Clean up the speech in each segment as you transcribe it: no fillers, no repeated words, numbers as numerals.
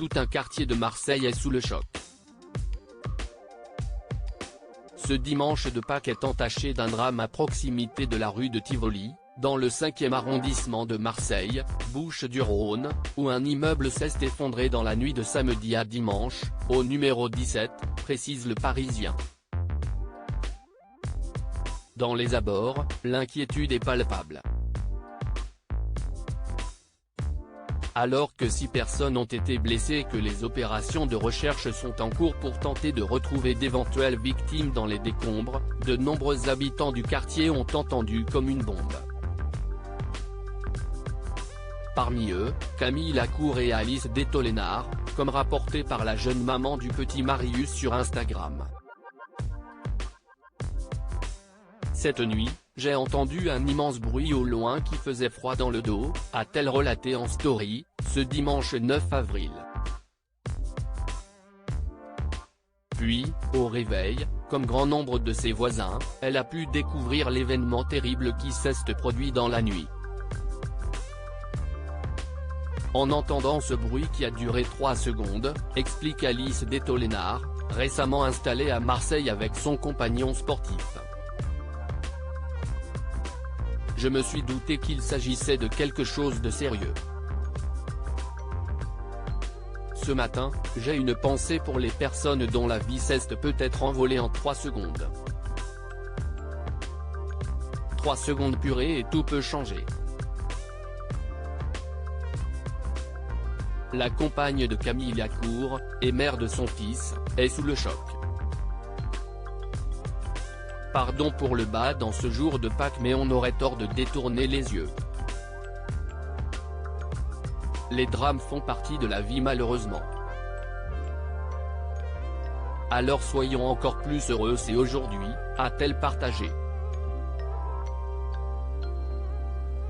tout un quartier de Marseille est sous le choc. Ce dimanche de Pâques est entaché d'un drame à proximité de la rue de Tivoli, dans le 5e arrondissement de Marseille, Bouches-du-Rhône, où un immeuble s'est effondré dans la nuit de samedi à dimanche, au numéro 17, précise Le Parisien. Dans les abords, l'inquiétude est palpable. Alors que 6 personnes ont été blessées et que les opérations de recherche sont en cours pour tenter de retrouver d'éventuelles victimes dans les décombres, de nombreux habitants du quartier ont entendu comme une bombe. Parmi eux, Camille Lacour et Alice Détolénard, comme rapporté par la jeune maman du petit Marius sur Instagram. Cette nuit, j'ai entendu un immense bruit au loin qui faisait froid dans le dos, a-t-elle relaté en story, ce dimanche 9 avril. Puis, au réveil, comme grand nombre de ses voisins, elle a pu découvrir l'événement terrible qui s'est produit dans la nuit. En entendant ce bruit qui a duré 3 secondes, explique Alice Détolénard, récemment installée à Marseille avec son compagnon sportif. Je me suis douté qu'il s'agissait de quelque chose de sérieux. Ce matin, j'ai une pensée pour les personnes dont la vie s'est peut-être envolée en 3 secondes. 3 secondes purées et tout peut changer. La compagne de Camille Lacour, et mère de son fils, est sous le choc. Pardon pour le bas dans ce jour de Pâques, mais on aurait tort de détourner les yeux. Les drames font partie de la vie malheureusement. Alors soyons encore plus heureux, c'est aujourd'hui, a-t-elle partagé.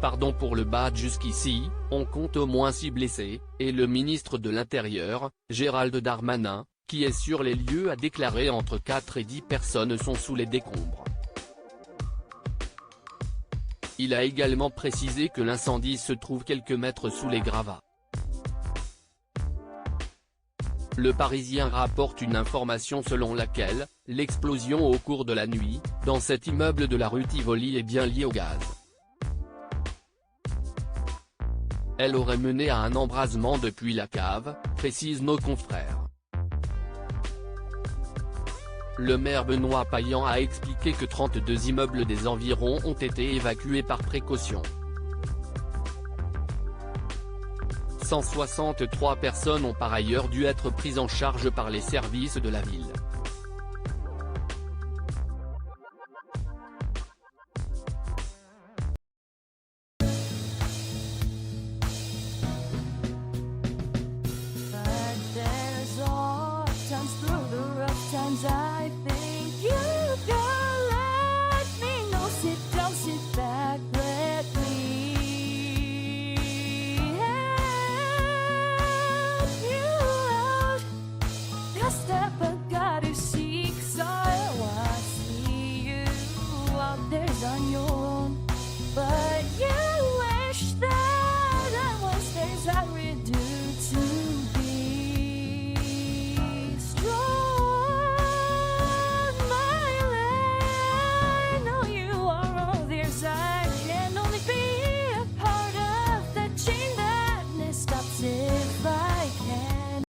Pardon pour le bas jusqu'ici, on compte au moins 6 blessés, et le ministre de l'Intérieur, Gérald Darmanin, qui est sur les lieux a déclaré entre 4 et 10 personnes sont sous les décombres. Il a également précisé que l'incendie se trouve quelques mètres sous les gravats. Le Parisien rapporte une information selon laquelle, l'explosion au cours de la nuit, dans cet immeuble de la rue Tivoli est bien liée au gaz. Elle aurait mené à un embrasement depuis la cave, précisent nos confrères. Le maire Benoît Payan a expliqué que 32 immeubles des environs ont été évacués par précaution. 163 personnes ont par ailleurs dû être prises en charge par les services de la ville. I think you can let me know. Sit down, sit back, let me help you out. The step I gotta seek, so I see you out there's on your